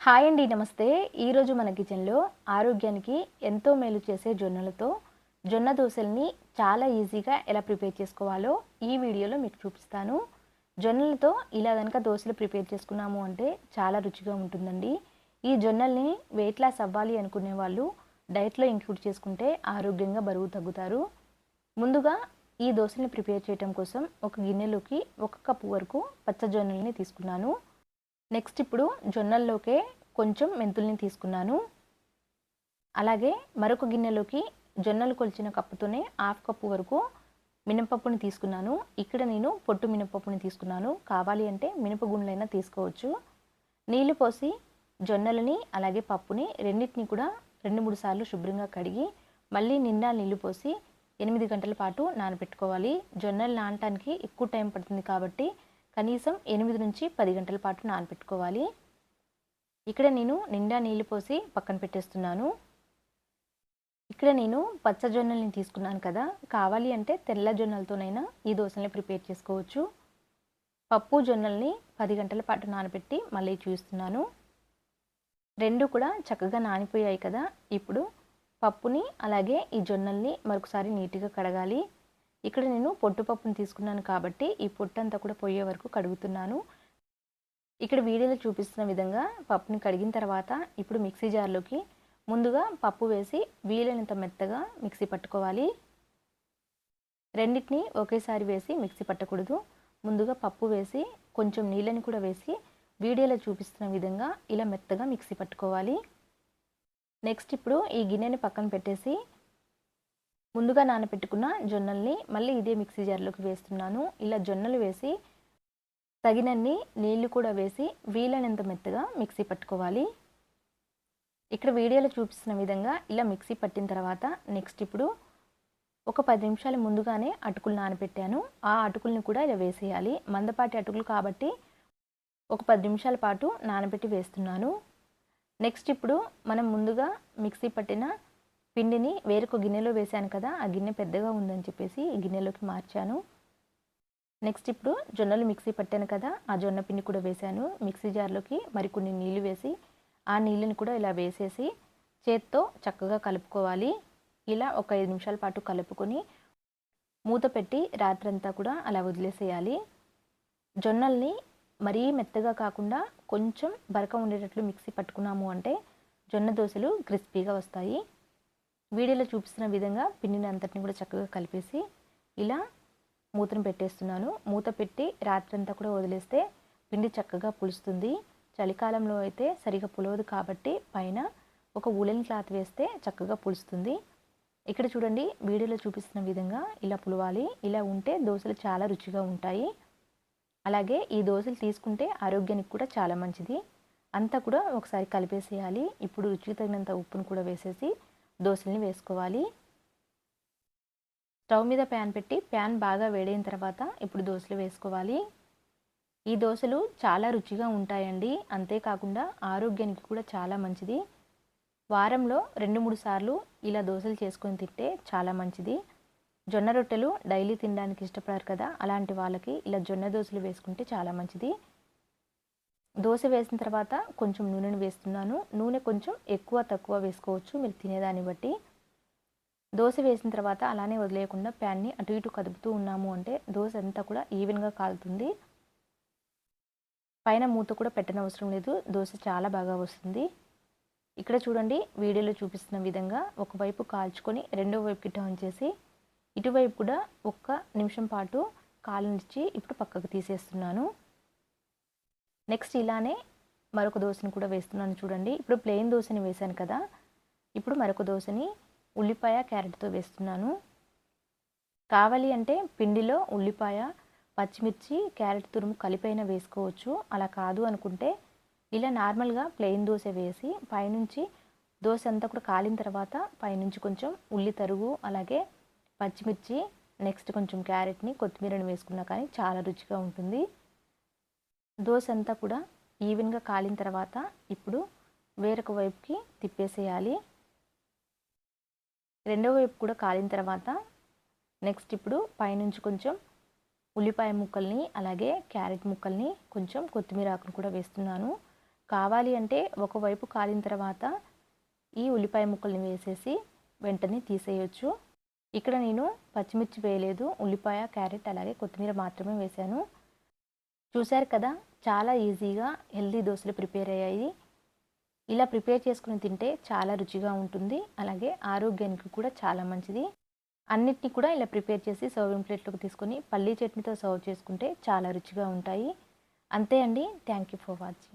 Hi అండి, నమస్తే. ఈరోజు మన కిచెన్లో ఆరోగ్యానికి ఎంతో మేలు చేసే జొన్నలతో జొన్న దోశల్ని చాలా ఈజీగా ఎలా ప్రిపేర్ చేసుకోవాలో ఈ వీడియోలో మీకు చూపిస్తాను. జొన్నలతో ఇలా కనుక దోశలు ప్రిపేర్ చేసుకున్నాము అంటే చాలా రుచిగా ఉంటుందండి. ఈ జొన్నల్ని వెయిట్ లాస్ అవ్వాలి అనుకునే వాళ్ళు డైట్లో ఇంక్లూడ్ చేసుకుంటే ఆరోగ్యంగా బరువు తగ్గుతారు. ముందుగా ఈ దోశల్ని ప్రిపేర్ చేయడం కోసం ఒక గిన్నెలోకి 1 కప్పు వరకు పచ్చ జొన్నల్ని తీసుకున్నాను. నెక్స్ట్ ఇప్పుడు జొన్నల్లోకే కొంచెం మెంతుల్ని తీసుకున్నాను. అలాగే మరొక గిన్నెలోకి జొన్నలు కొలిచిన కప్పుతోనే 1/2 కప్పు వరకు మినపప్పుని తీసుకున్నాను. ఇక్కడ నేను పొట్టు మినపప్పుని తీసుకున్నాను. కావాలి అంటే మినపగుండ్లైనా తీసుకోవచ్చు. నీళ్లు పోసి జొన్నలని అలాగే పప్పుని రెండింటిని కూడా 2-3 సార్లు శుభ్రంగా కడిగి మళ్ళీ నిండా నీళ్లు పోసి 8 గంటల పాటు నానబెట్టుకోవాలి. జొన్నలు నానటానికి ఎక్కువ టైం పడుతుంది కాబట్టి కనీసం 8 నుంచి 10 గంటల పాటు నానబెట్టుకోవాలి. ఇక్కడ నేను నిండా నీళ్లు పోసి పక్కన పెట్టేస్తున్నాను. ఇక్కడ నేను పచ్చ జొన్నల్ని తీసుకున్నాను కదా, కావాలి అంటే తెల్ల జొన్నలతోనైనా ఈ దోశల్ని ప్రిపేర్ చేసుకోవచ్చు. పప్పు జొన్నల్ని 10 గంటల పాటు నానబెట్టి మళ్ళీ చూస్తున్నాను. రెండు కూడా చక్కగా నానిపోయాయి కదా. ఇప్పుడు పప్పుని అలాగే ఈ జొన్నల్ని మరొకసారి నీట్గా కడగాలి. ఇక్కడ నేను పొట్టుపప్పుని తీసుకున్నాను కాబట్టి ఈ పొట్టు అంతా కూడా పోయే వరకు కడుగుతున్నాను. ఇక్కడ వీడియోలో చూపిస్తున్న విధంగా పప్పుని కడిగిన తర్వాత ఇప్పుడు మిక్సీ జార్లోకి ముందుగా పప్పు వేసి వీలైనంత మెత్తగా మిక్సీ పట్టుకోవాలి. రెండింటిని ఒకేసారి వేసి మిక్సీ పట్టకూడదు. ముందుగా పప్పు వేసి కొంచెం నీళ్ళని కూడా వేసి వీడియోలో చూపిస్తున్న విధంగా ఇలా మెత్తగా మిక్సీ పట్టుకోవాలి. నెక్స్ట్ ఇప్పుడు ఈ గిన్నెని పక్కన పెట్టేసి ముందుగా నానబెట్టుకున్న జొన్నల్ని మళ్ళీ ఇదే మిక్సీ జార్లోకి వేస్తున్నాను. ఇలా జొన్నలు వేసి తగినన్ని నీళ్లు కూడా వేసి వీలైనంత మెత్తగా మిక్సీ పట్టుకోవాలి. ఇక్కడ వీడియోలో చూపిస్తున్న విధంగా ఇలా మిక్సీ పట్టిన తర్వాత నెక్స్ట్ ఇప్పుడు ఒక 10 నిమిషాలు ముందుగానే అటుకులు నానబెట్టాను. ఆ అటుకుల్ని కూడా ఇలా వేసేయాలి. మందపాటి అటుకులు కాబట్టి ఒక 10 నిమిషాల పాటు నానబెట్టి వేస్తున్నాను. నెక్స్ట్ ఇప్పుడు మనం ముందుగా మిక్సీ పట్టిన పిండిని వేరొక గిన్నెలో వేసాను కదా, ఆ గిన్నె పెద్దగా ఉందని చెప్పేసి ఈ గిన్నెలోకి మార్చాను. నెక్స్ట్ ఇప్పుడు జొన్నలు మిక్సీ పట్టాను కదా, ఆ జొన్న పిండి కూడా వేసాను. మిక్సీ జార్లోకి మరికొన్ని నీళ్లు వేసి ఆ నీళ్ళని కూడా ఇలా వేసేసి చేత్తో చక్కగా కలుపుకోవాలి. ఇలా ఒక 5 నిమిషాల పాటు కలుపుకొని మూత పెట్టి రాత్రంతా కూడా అలా వదిలేసేయాలి. జొన్నల్ని మరీ మెత్తగా కాకుండా కొంచెం బరక ఉండేటట్లు మిక్సీ పట్టుకున్నాము అంటే జొన్న దోశలు క్రిస్పీగా వస్తాయి. వీడియోలో చూపిస్తున్న విధంగా పిండిని అంతటిని కూడా చక్కగా కలిపేసి ఇలా మూతను పెట్టేస్తున్నాను. మూత పెట్టి రాత్రంతా కూడా వదిలేస్తే పిండి చక్కగా పులుస్తుంది. చలికాలంలో అయితే సరిగా పులవదు కాబట్టి పైన ఒక వూలెన్ క్లాత్ వేస్తే చక్కగా పులుస్తుంది. ఇక్కడ చూడండి, వీడియోలో చూపిస్తున్న విధంగా ఇలా పులవాలి. ఇలా ఉంటే దోశలు చాలా రుచిగా ఉంటాయి. అలాగే ఈ దోశలు తీసుకుంటే ఆరోగ్యానికి కూడా చాలా మంచిది. అంతా కూడా ఒకసారి కలిపేసేయాలి. ఇప్పుడు రుచికి తగినంత ఉప్పును కూడా వేసేసి దోశల్ని వేసుకోవాలి. స్టవ్ మీద ప్యాన్ పెట్టి ప్యాన్ బాగా వేడైన తర్వాత ఇప్పుడు దోశలు వేసుకోవాలి. ఈ దోశలు చాలా రుచిగా ఉంటాయండి. అంతేకాకుండా ఆరోగ్యానికి కూడా చాలా మంచిది. వారంలో 2-3 సార్లు ఇలా దోశలు చేసుకొని తింటే చాలా మంచిది. జొన్న రొట్టెలు డైలీ తినడానికి ఇష్టపడారు కదా, అలాంటి వాళ్ళకి ఇలా జొన్న దోశలు వేసుకుంటే చాలా మంచిది. దోశ వేసిన తర్వాత కొంచెం నూనెను వేస్తున్నాను. నూనె కొంచెం ఎక్కువ తక్కువ వేసుకోవచ్చు మీరు తినేదాన్ని బట్టి. దోశ వేసిన తర్వాత అలానే వదిలేయకుండా ప్యాన్ని అటు ఇటు కదుపుతూ ఉన్నాము అంటే దోశ అంతా కూడా ఈవెన్గా కాలుతుంది. పైన మూత కూడా పెట్టనవసరం లేదు. దోశ చాలా బాగా వస్తుంది. ఇక్కడ చూడండి, వీడియోలో చూపిస్తున్న విధంగా ఒకవైపు కాల్చుకొని రెండో వైపుకి టర్న్ చేసి ఇటువైపు కూడా 1 నిమిషం పాటు కాలనిచ్చి ఇప్పుడు పక్కకు తీసేస్తున్నాను. నెక్స్ట్ ఇలానే మరొక దోశని కూడా వేస్తున్నాను. చూడండి, ఇప్పుడు ప్లెయిన్ దోశని వేసాను కదా, ఇప్పుడు మరొక దోశని ఉల్లిపాయ క్యారెట్తో వేస్తున్నాను. కావాలి అంటే పిండిలో ఉల్లిపాయ, పచ్చిమిర్చి, క్యారెట్ తురుము కలిపైనా వేసుకోవచ్చు. అలా కాదు అనుకుంటే ఇలా నార్మల్గా ప్లెయిన్ దోశ వేసి పైనుంచి దోశ అంతా కూడా కాలిన తర్వాత పైనుంచి కొంచెం ఉల్లి తరుగు అలాగే పచ్చిమిర్చి నెక్స్ట్ కొంచెం క్యారెట్ని కొత్తిమీరని వేసుకున్నా కానీ చాలా రుచిగా ఉంటుంది. దోశ అంతా కూడా ఈవెన్గా కాలిన తర్వాత ఇప్పుడు వేరొక వైపుకి తిప్పేసేయాలి. రెండో వైపు కూడా కాలిన తర్వాత నెక్స్ట్ ఇప్పుడు పైనుంచి కొంచెం ఉల్లిపాయ ముక్కల్ని అలాగే క్యారెట్ ముక్కల్ని కొంచెం కొత్తిమీర ఆకును కూడా వేస్తున్నాను. కావాలి అంటే ఒకవైపు కాలిన తర్వాత ఈ ఉల్లిపాయ ముక్కల్ని వేసేసి వెంటనే తీసేయొచ్చు. ఇక్కడ నేను పచ్చిమిర్చి వేయలేదు, ఉల్లిపాయ, క్యారెట్ అలాగే కొత్తిమీర మాత్రమే వేశాను. చూశారు కదా, చాలా ఈజీగా హెల్తీ దోశలు ప్రిపేర్ అయ్యాయి. ఇలా ప్రిపేర్ చేసుకుని తింటే చాలా రుచిగా ఉంటుంది, అలాగే ఆరోగ్యానికి కూడా చాలా మంచిది. అన్నిటిని కూడా ఇలా ప్రిపేర్ చేసి సర్వింగ్ ప్లేట్లోకి తీసుకొని పల్లీ చట్నీతో సర్వ్ చేసుకుంటే చాలా రుచిగా ఉంటాయి. అంతే అండి. Thank you for watching.